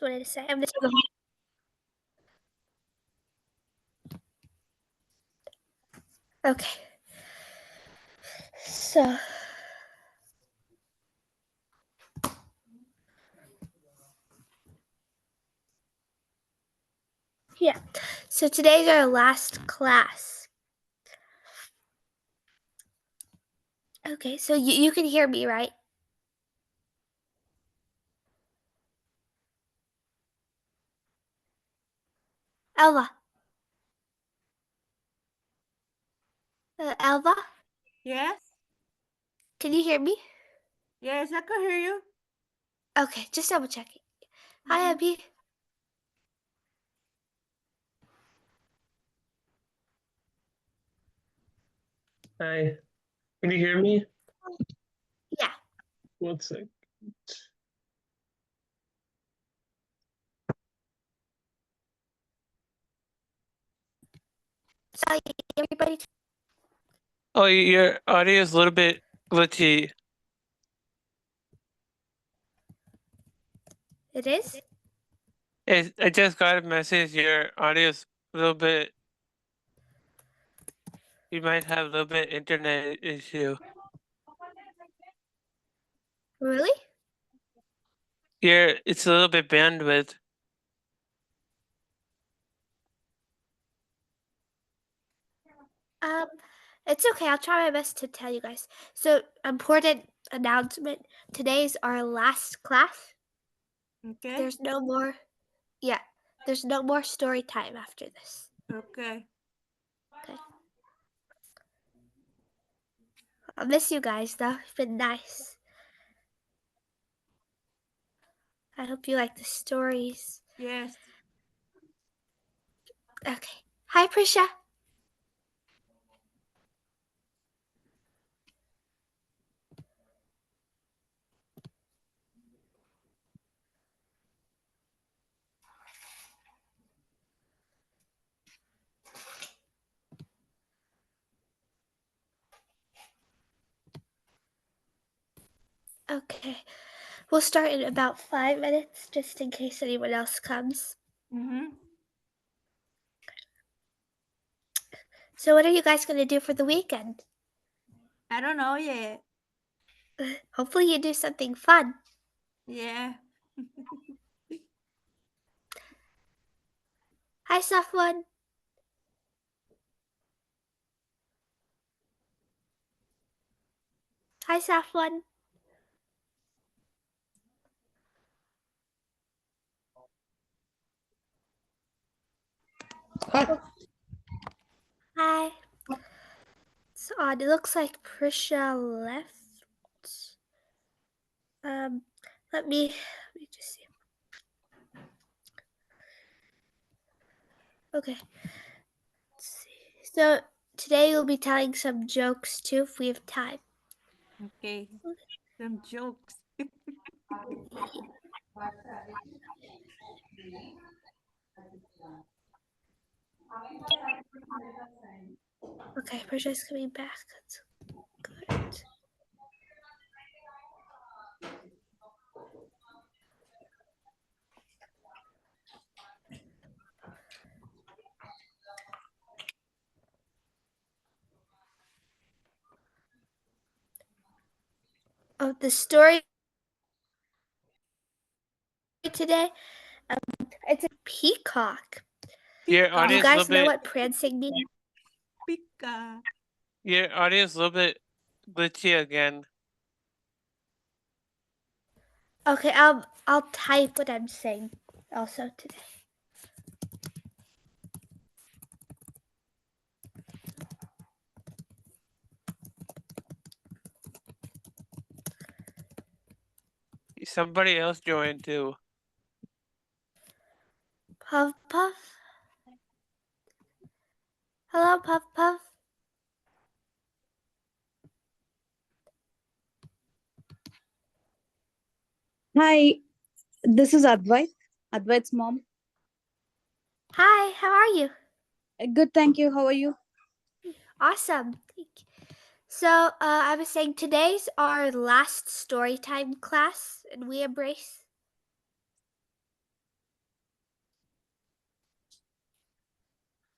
That's what I say. I'm just going. Okay. So. Yeah. So today's our last class. Okay. So you can hear me, right? Elva. Elva? Yes? Can you hear me? Yes, I can hear you. Okay, just double checking. Hi, Abby. Hi. Can you hear me? Yeah. 1 sec. So everybody. Oh, your audio is a little bit glitchy. It is? I just got a message. Your audio is a little bit. You might have a little bit internet issue. Really? It's a little bit bandwidth. It's okay. I'll try my best to tell you guys. So, important announcement. Today's our last class. Okay. There's no more. Yeah. There's no more story time after this. Okay. Okay. I'll miss you guys though. It's been nice. I hope you like the stories. Yes. Okay. Hi, Prisha. Okay. We'll start in about 5 minutes just in case anyone else comes. Mm-hmm. So, what are you guys going to do for the weekend? I don't know yet. Hopefully, you do something fun. Yeah. Hi, Safwan. Hi, Safwan. Hi. Hi. It's odd. It looks like Prisha left. Let me just see. Okay. Let's see. So today we'll be telling some jokes too if we have time. Okay. Some jokes. Okay, Prisha's coming back. That's good. Oh, the story today, it's a peacock. Your Do audio you is a little guys know bit. what prancing means? Pika. Your audio is a little bit glitchy again. Okay, I'll type what I'm saying also today. Somebody else joined too. Puff puff. Hello, puff puff. Hi, this is Advait's mom. Hi, how are you? Good, thank you. How are you? Awesome. So I was saying today's our last story time class, and we embrace.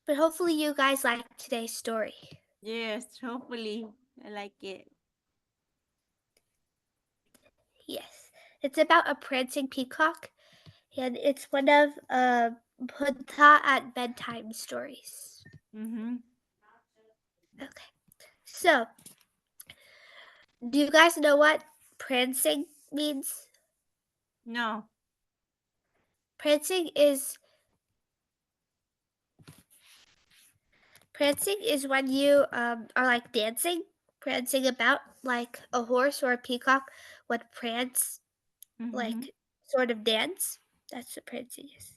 But hopefully you guys like today's story. Yes, hopefully. I like it. Yes. It's about a prancing peacock, and it's one of Punta at bedtime stories. Mm-hmm. Okay. So, do you guys know what prancing means? No. Prancing is when you are like dancing, prancing about like a horse or a peacock would prance, Mm-hmm. like sort of dance. That's what prancing is.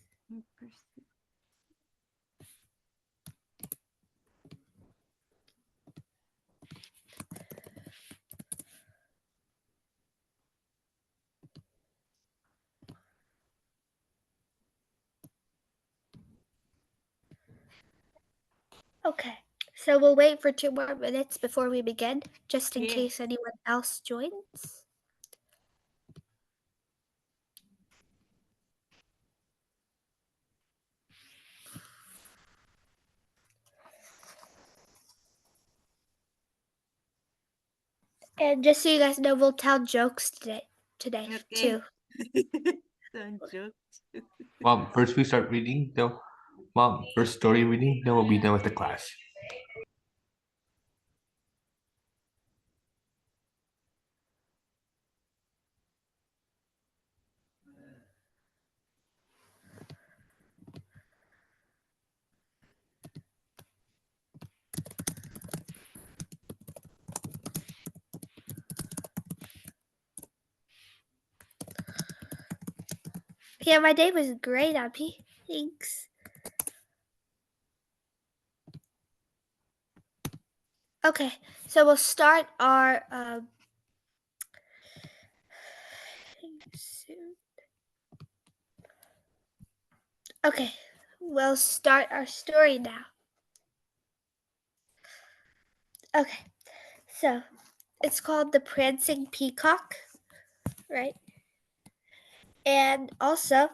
Okay, so we'll wait for 2 more minutes before we begin, just in Yeah. case anyone else joins. And just so you guys know, we'll tell jokes today Okay. too. Some jokes. Mom, first we start reading, then Mom, first story reading, then we'll be done with the class. Yeah, my day was great, Abby. Thanks. Okay, so we'll start our soon. Okay, we'll start our story now. Okay, so it's called The Prancing Peacock, right? And also,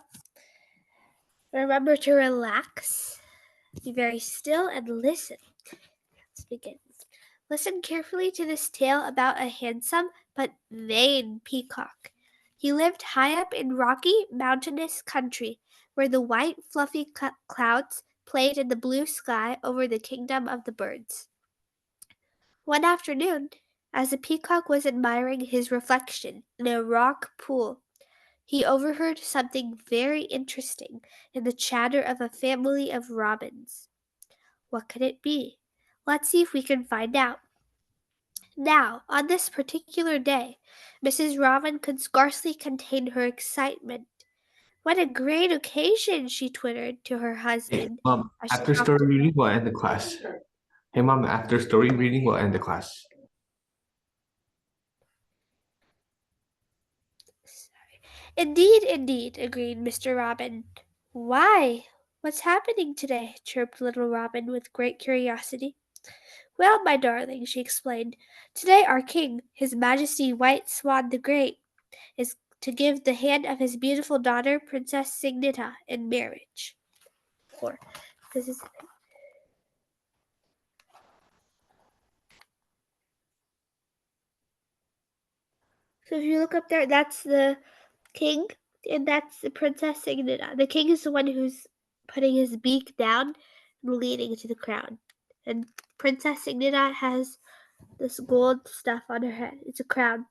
remember to relax, be very still, and listen. Let's begin. Listen carefully to this tale about a handsome but vain peacock. He lived high up in rocky, mountainous country, where the white, fluffy clouds played in the blue sky over the kingdom of the birds. One afternoon, as the peacock was admiring his reflection in a rock pool, he overheard something very interesting in the chatter of a family of robins. What could it be? Let's see if we can find out. Now, on this particular day, Mrs. Robin could scarcely contain her excitement. What a great occasion, she twittered to her husband Mom, as she after talked story reading, we'll end the class. Hey Mom, after story reading, we'll end the class. Indeed, indeed, agreed Mr. Robin. Why? What's happening today? Chirped little Robin with great curiosity. Well, my darling, she explained, today our king, His Majesty White Swan the Great, is to give the hand of his beautiful daughter, Princess Signita, in marriage. Or, this is. So if you look up there, that's the king, and that's the Princess Signita. The king is the one who's putting his beak down and leaning to the crown. And Princess Signita has this gold stuff on her head. It's a crown.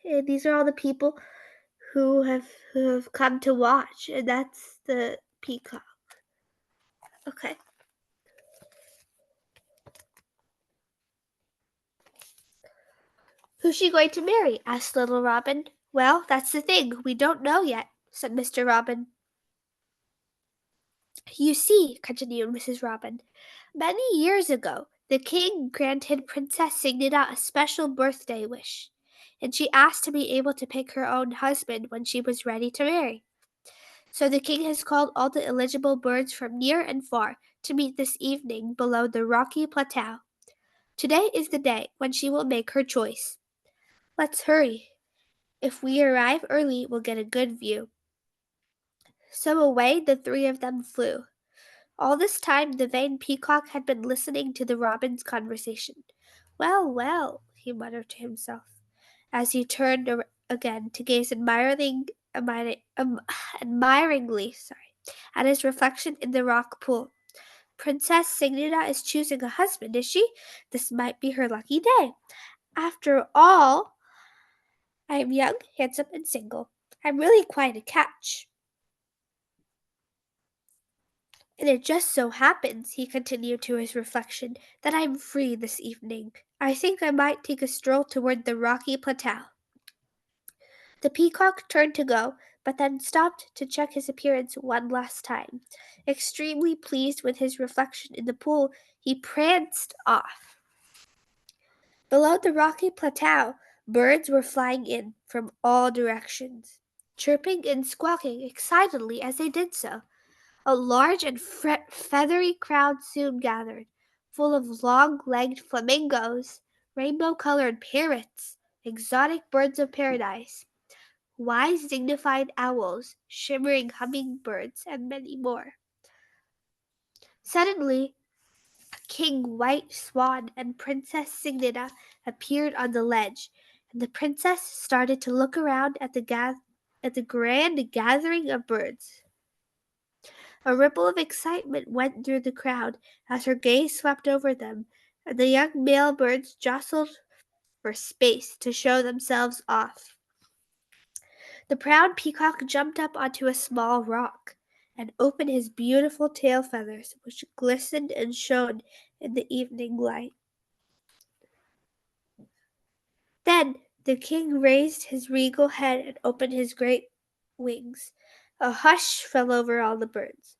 And these are all the people who have come to watch, and that's the peacock. Okay. Who's she going to marry? Asked little Robin. Well, that's the thing. We don't know yet, said Mr. Robin. You see, continued Mrs. Robin, many years ago, the king granted Princess Signita a special birthday wish, and she asked to be able to pick her own husband when she was ready to marry. So the king has called all the eligible birds from near and far to meet this evening below the rocky plateau. Today is the day when she will make her choice. Let's hurry. If we arrive early, we'll get a good view. So away the three of them flew. All this time the vain peacock had been listening to the robin's conversation. Well, well, he muttered to himself, as he turned again to gaze admiringly at his reflection in the rock pool. Princess Signita is choosing a husband, is she? This might be her lucky day. After all, I am young, handsome, and single. I'm really quite a catch. And it just so happens, he continued to his reflection, that I am free this evening. I think I might take a stroll toward the rocky plateau. The peacock turned to go, but then stopped to check his appearance one last time. Extremely pleased with his reflection in the pool, he pranced off. Below the rocky plateau, birds were flying in from all directions, chirping and squawking excitedly as they did so. A large and feathery crowd soon gathered, full of long-legged flamingos, rainbow-colored parrots, exotic birds of paradise, wise dignified owls, shimmering hummingbirds, and many more. Suddenly, King White Swan and Princess Signita appeared on the ledge, and the princess started to look around at the grand gathering of birds. A ripple of excitement went through the crowd as her gaze swept over them, and the young male birds jostled for space to show themselves off. The proud peacock jumped up onto a small rock and opened his beautiful tail feathers, which glistened and shone in the evening light. Then the king raised his regal head and opened his great wings. A hush fell over all the birds.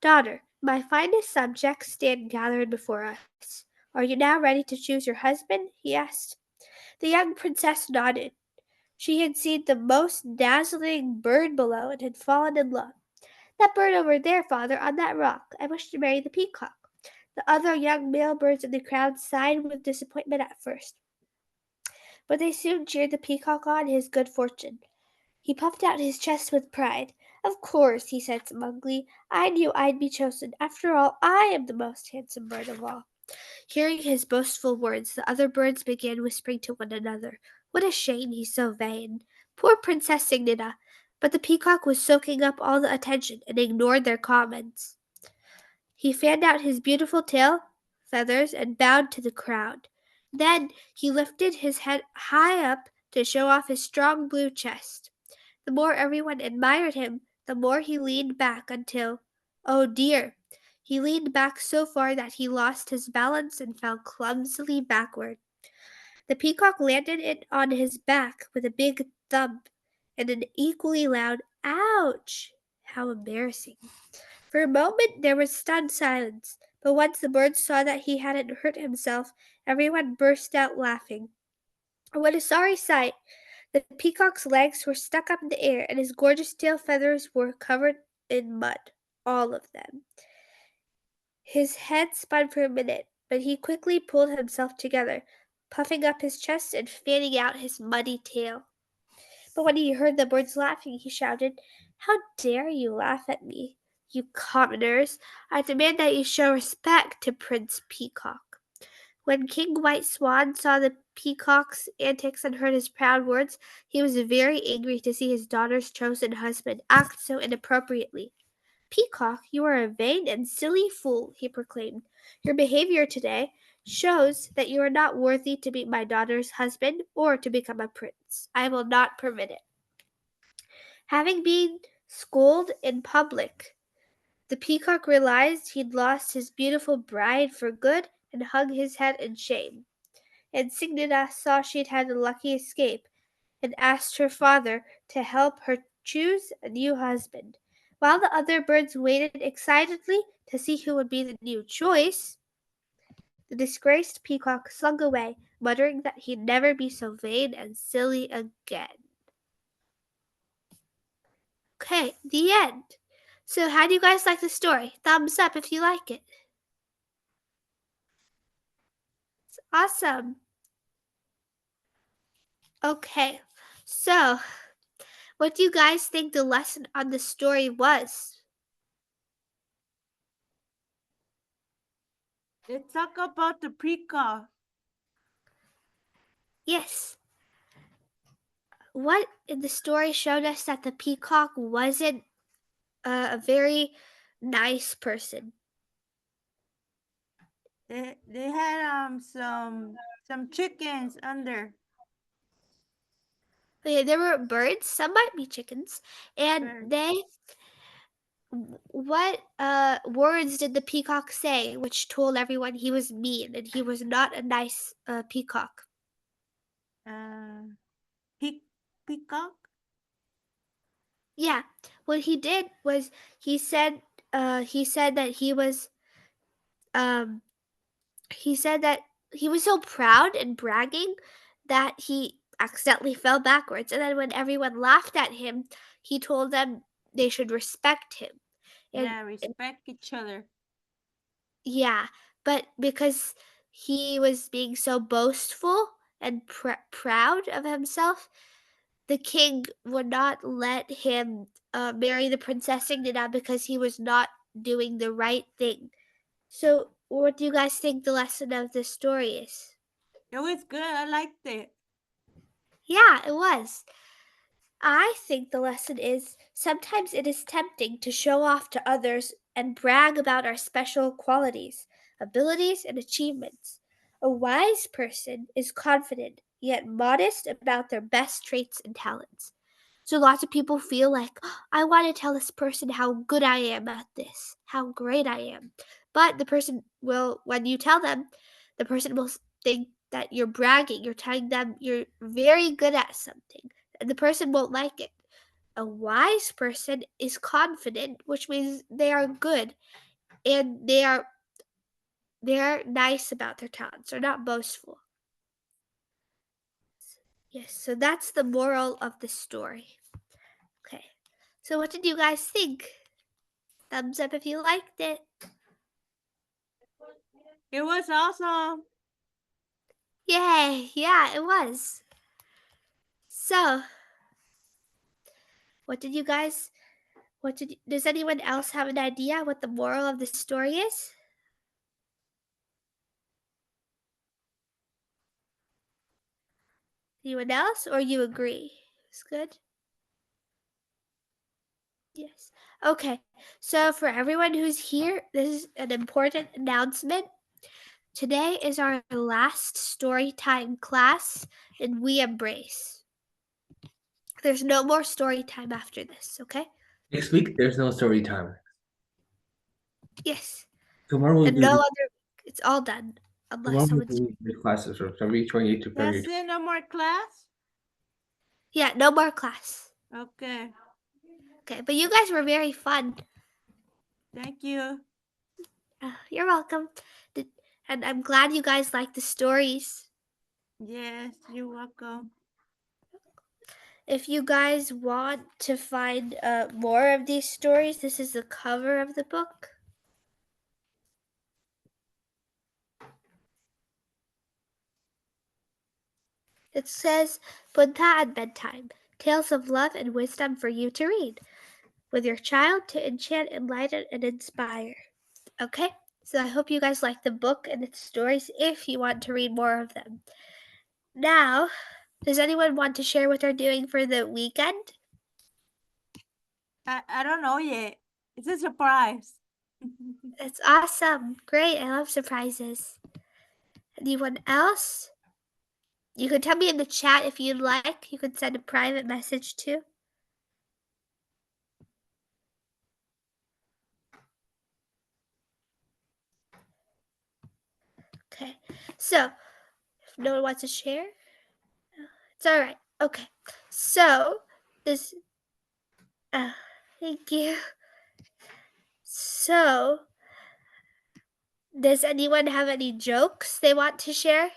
Daughter, my finest subjects stand gathered before us. Are you now ready to choose your husband? He asked. The young princess nodded. She had seen the most dazzling bird below and had fallen in love. That bird over there, father, on that rock. I wish to marry the peacock. The other young male birds in the crowd sighed with disappointment at first, but they soon cheered the peacock on his good fortune. He puffed out his chest with pride. Of course, he said smugly, I knew I'd be chosen. After all, I am the most handsome bird of all. Hearing his boastful words, the other birds began whispering to one another, What a shame he's so vain. Poor Princess Signita. But the peacock was soaking up all the attention and ignored their comments. He fanned out his beautiful tail feathers and bowed to the crowd. Then he lifted his head high up to show off his strong blue chest. The more everyone admired him, the more he leaned back until, oh dear, he leaned back so far that he lost his balance and fell clumsily backward. The peacock landed it on his back with a big thump and an equally loud ouch. How embarrassing. For a moment there was stunned silence, but once the birds saw that he hadn't hurt himself, everyone burst out laughing. What a sorry sight! The peacock's legs were stuck up in the air, and his gorgeous tail feathers were covered in mud, all of them. His head spun for a minute, but he quickly pulled himself together, puffing up his chest and fanning out his muddy tail. But when he heard the birds laughing, he shouted, How dare you laugh at me, you commoners? I demand that you show respect to Prince Peacock. When King White Swan saw the peacock's antics and heard his proud words, he was very angry to see his daughter's chosen husband act so inappropriately. Peacock, you are a vain and silly fool, he proclaimed. Your behavior today shows that you are not worthy to be my daughter's husband or to become a prince. I will not permit it. Having been scolded in public, the peacock realized he'd lost his beautiful bride for good and hung his head in shame. And Signita saw she'd had a lucky escape and asked her father to help her choose a new husband. While the other birds waited excitedly to see who would be the new choice, the disgraced peacock slunk away, muttering that he'd never be so vain and silly again. Okay, the end. So how do you guys like the story? Thumbs up if you like it. It's awesome. Okay, so What do you guys think the lesson on the story was? Let's talk about the peacock. Yes. What in the story showed us that the peacock wasn't a very nice person. They had some chickens under. Okay, there were birds, some might be chickens, and Birds. they what words did the peacock say which told everyone he was mean and he was not a nice peacock? Peak peacock. Yeah, what he did was he said that um he said that he was so proud and bragging that he accidentally fell backwards, and then when everyone laughed at him, he told them they should respect him. And Yeah, respect each other. yeah, but because he was being so boastful and proud of himself, the king would not let him marry the Princess Ignina because he was not doing the right thing. So, what do you guys think the lesson of this story is? It was good. I liked it. Yeah, it was. I think the lesson is sometimes it is tempting to show off to others and brag about our special qualities, abilities, and achievements. A wise person is confident yet modest about their best traits and talents. So lots of people feel like, "Oh, I want to tell this person how good I am at this, how great I am." But the person will, when you tell them, the person will think that you're bragging, you're telling them you're very good at something, and the person won't like it. A wise person is confident, which means they are good and they are nice about their talents. They're not boastful. Yes, so that's the moral of the story. Okay. So what did you guys think? Thumbs up if you liked it. It was awesome. Yay! Yeah, it was. So, what did you guys does anyone else have an idea what the moral of the story is? Anyone else or you agree? It's good. Yes. Okay. So for everyone who's here, this is an important announcement. Today is our last story time class and we embrace. There's no more story time after this, okay? Next week, there's no story time. Yes. Tomorrow we'll And do no other it's all done tomorrow unless we'll someone's do the classes from February 28th to February. That's it. No more class. Yeah, no more class. Okay. Okay, but you guys were very fun. Thank you. You're welcome. And I'm glad you guys like the stories. Yes, you're welcome. If you guys want to find more of these stories, this is the cover of the book. It says, Punta at bedtime, tales of love and wisdom for you to read, with your child to enchant, enlighten, and inspire. Okay, so I hope you guys like the book and its stories if you want to read more of them. Now, does anyone want to share what they're doing for the weekend? I don't know yet. It's a surprise. That's awesome. Great. I love surprises. Anyone else? You can tell me in the chat if you'd like. You can send a private message too. Okay. So, if no one wants to share, it's all right. Okay. So, this. Thank you. So, does anyone have any jokes they want to share?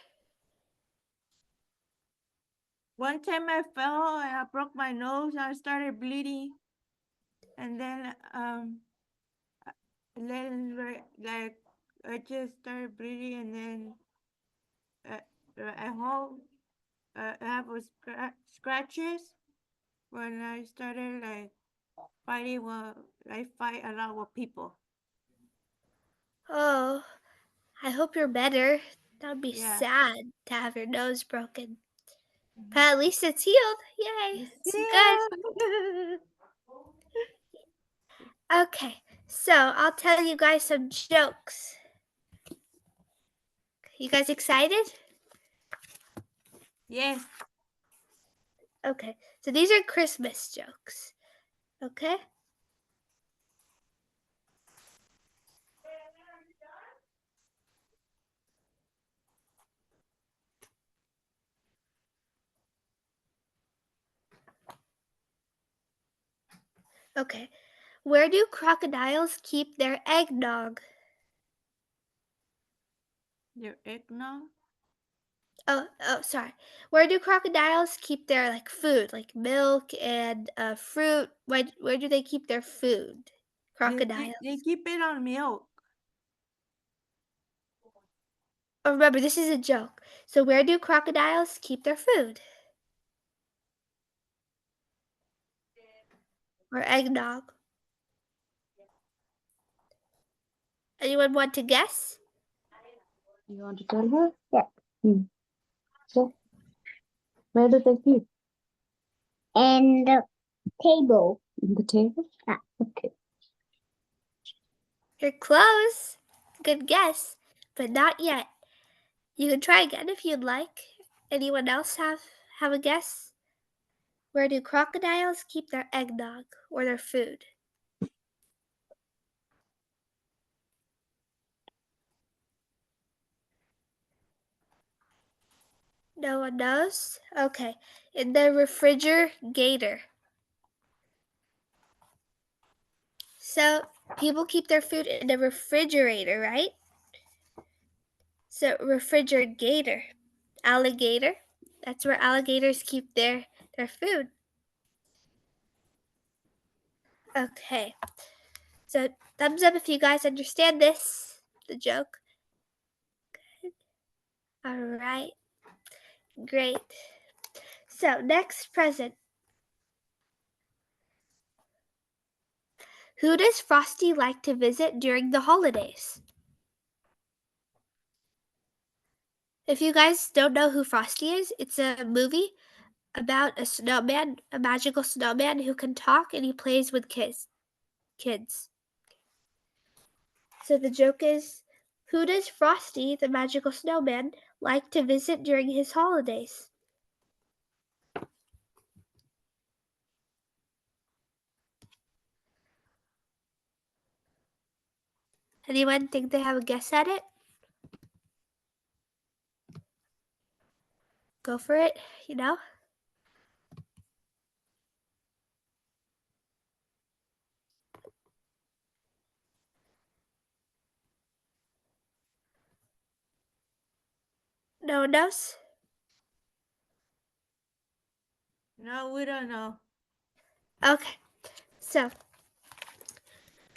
One time I fell and I broke my nose and I started bleeding. And then like I just started bleeding and then at home I have scratches when I started like fighting. I fight a lot with people. Oh, I hope you're better. That would be Yeah. sad to have your nose broken. Mhm. But at least it's healed. Yay. It's good. Okay, so I'll tell you guys some jokes. You guys excited? Yes. Okay, so these are Christmas jokes. Okay? Okay. Where do crocodiles keep their eggnog? Your eggnog. Oh, sorry. Where do crocodiles keep their like food, like milk and fruit? Where do they keep their food? Crocodiles. They keep it on milk. Oh, remember, this is a joke. So where do crocodiles keep their food? Or eggnog? Anyone want to guess? You want to tell her? Yeah. So, where do they keep? In the table. In the table? Ah, okay. You're close. Good guess, but not yet. You can try again if you'd like. Anyone else have a guess? Where do crocodiles keep their eggnog or their food? No one knows? Okay. In the refrigerator. So people keep their food in the refrigerator, right? So refrigerator. Alligator. That's where alligators keep their food. Okay. So thumbs up if you guys understand this, the joke. Good. All right. Great. So next present. Who does Frosty like to visit during the holidays? If you guys don't know who Frosty is, it's a movie about a snowman, a magical snowman who can talk and he plays with kids. So the joke is, who does Frosty, the magical snowman, like to visit during his holidays? Anyone think they have a guess at it? Go for it, you know? No one knows? No, we don't know. Okay, so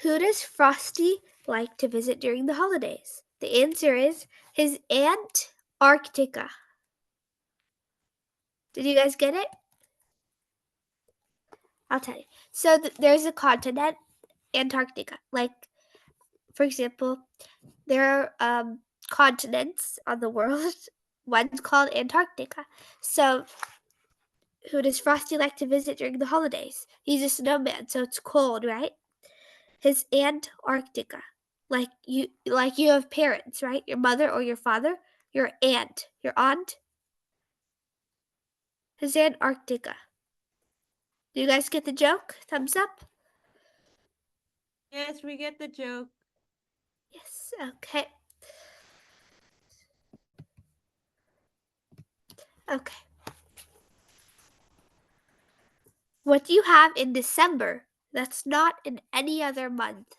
who does Frosty like to visit during the holidays? The answer is his Aunt Arctica. Did you guys get it? I'll tell you. So there's a continent, Antarctica. Like, for example, there are continents on the world. One's called Antarctica. So who does Frosty like to visit during the holidays? He's a snowman, so it's cold, right? His Aunt Arctica. Like you have parents, right? Your mother or your father, your aunt. His Aunt Arctica. Do you guys get the joke? Thumbs up. Yes, we get the joke. Yes. Okay. Okay. What do you have in December that's not in any other month?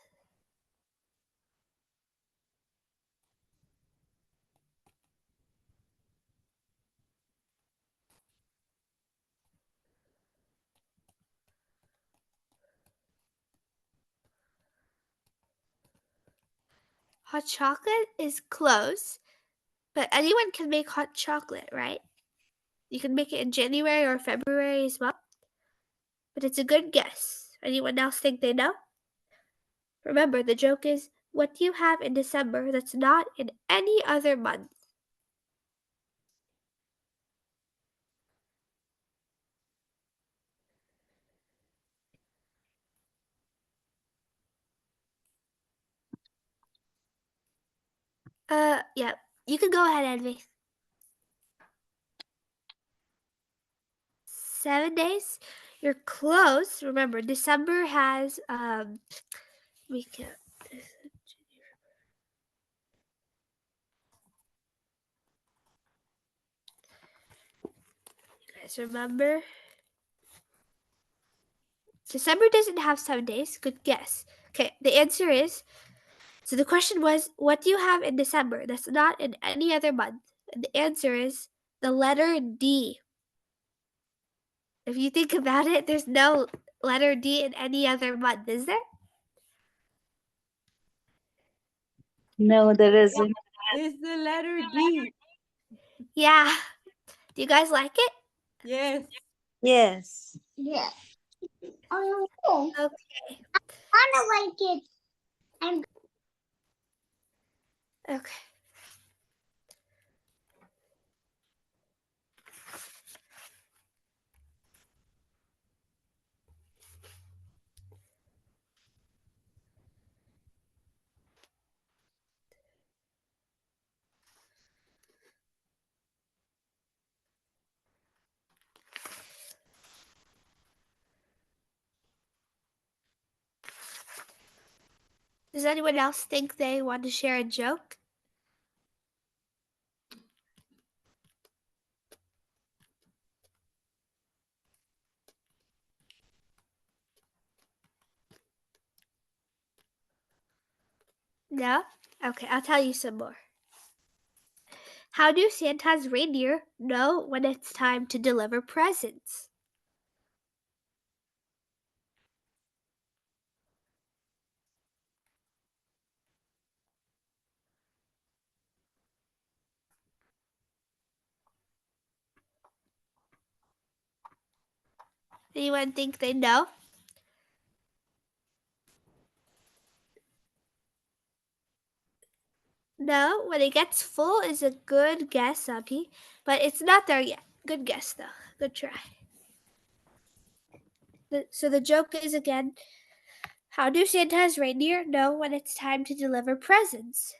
Hot chocolate is close, but anyone can make hot chocolate, right? You can make it in January or February as well. but it's a good guess. Anyone else think they know? Remember, the joke is, what do you have in December that's not in any other month? Yeah. You can go ahead, Envy. 7 days? You're close. Remember, December has we can you guys remember? December doesn't have 7 days. Good guess. Okay, the answer is, so the question was, what do you have in December that's not in any other month? And the answer is the letter D. If you think about it, there's no letter D in any other month, is there? No, there isn't. It's the letter D. Yeah. Do you guys like it? Yes. Yes. Yeah. Oh, no. Okay. I don't like it. Okay. Does anyone else think they want to share a joke? No? Okay, I'll tell you some more. How do Santa's reindeer know when it's time to deliver presents? Anyone think they know? No, when it gets full is a good guess, Abby, but it's not there yet. Good guess, though. Good try. So the joke is again, how do Santa's reindeer know when it's time to deliver presents?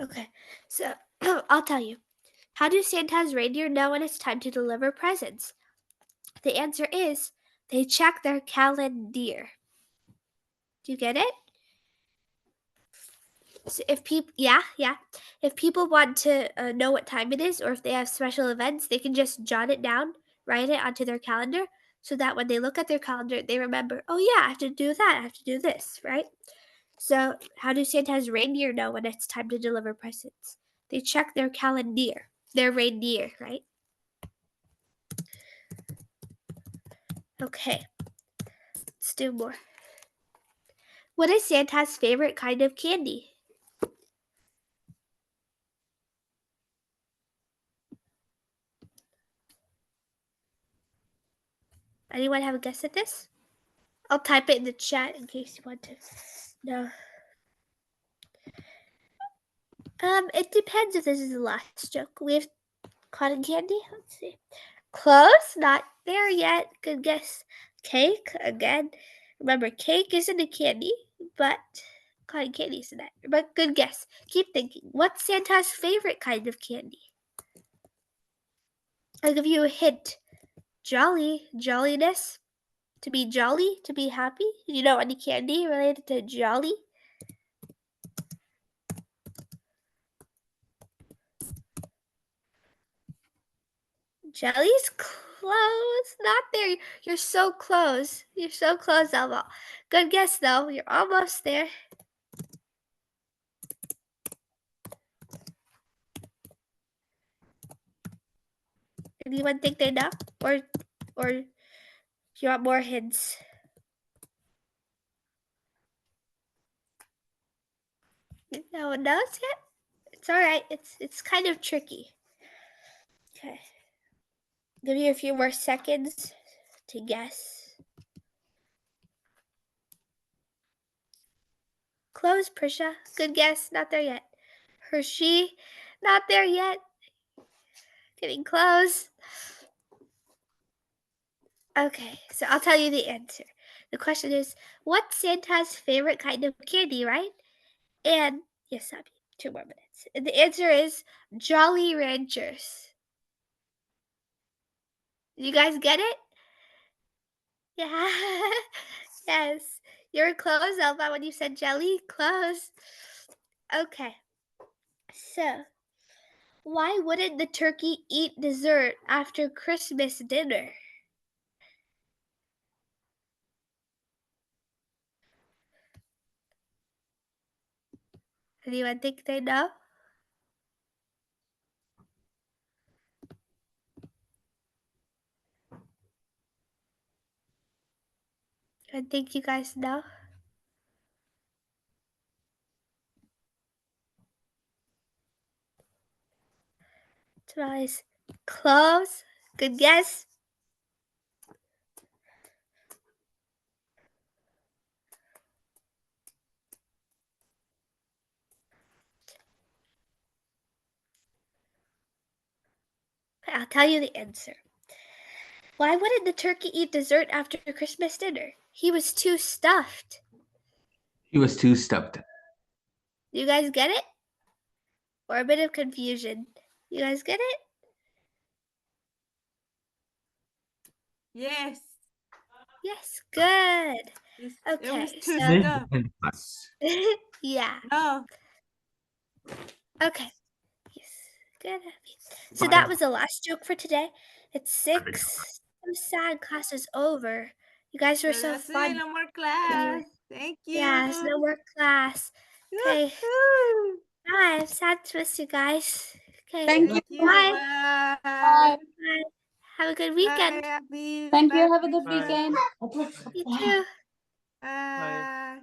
Okay, so I'll tell you. How do Santa's reindeer know when it's time to deliver presents? The answer is they check their calendar. Do you get it? So if people, yeah, if people want to know what time it is, or if they have special events, they can just jot it down, write it onto their calendar, so that when they look at their calendar, they remember, oh yeah, I have to do that, I have to do this, right? So how do Santa's reindeer know when it's time to deliver presents? They check their calendar, their reindeer, right? Okay, let's do more. What is Santa's favorite kind of candy? Anyone have a guess at this? I'll type it in the chat in case you want to know. It depends if this is the last joke. We have cotton candy. Let's see. Close, not there yet. Good guess. Cake again. Remember, cake isn't a candy, but cotton candy isn't that. But good guess. Keep thinking. What's Santa's favorite kind of candy? I'll give you a hint. Jolly, jolliness. To be jolly, to be happy. You know any candy related to jolly? Jelly's close. Not there. You're so close. You're so close, Elmo. Good guess, though. You're almost there. Anyone think they know? Or you want more hints? No one knows yet? It's alright. It's kind of tricky. Okay. Give you a few more seconds to guess. Close, Prisha. Good guess. Not there yet. Hershey. Not there yet. Getting close. Okay, so I'll tell you the answer. The question is, what's Santa's favorite kind of candy, right? And yes, Abby, 2 more minutes. And the answer is Jolly Ranchers. You guys get it? Yeah. Yes. You were close, Elva, when you said jelly. Close. Okay. So, why wouldn't the turkey eat dessert after Christmas dinner? Anyone think they know? I think you guys know. Eyes close. Good guess. I'll tell you the answer. Why wouldn't the turkey eat dessert after Christmas dinner? He was too stuffed. He was too stuffed. You guys get it? Or a bit of confusion? You guys get it? Yes. Yes, good. It Okay, was too so stuffed. yeah. No. Okay. Yes. Good. So that was the last joke for today. It's 6. I'm sad class is over. You guys were So so that's it. fun. No more class. Thank you. Yes, no more class. Okay. Woo-hoo. Bye. I'm sad to miss you guys. Okay. Thank Thank you. you. Bye. Bye. Bye. Have a good Bye, weekend. Abby. Thank you. Bye, Have a good Prisha. weekend. You too. Bye.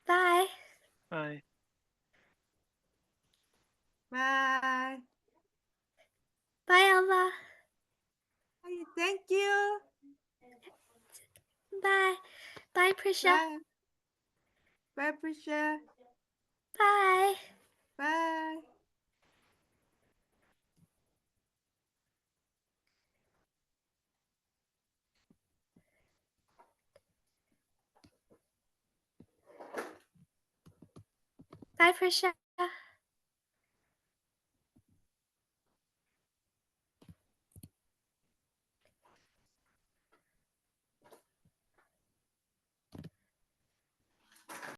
Bye. Bye. Bye. Bye, Alma. Thank you. Bye. Bye, Prisha. Bye. Bye, Prisha. Bye. Bye. Bye, Prisha.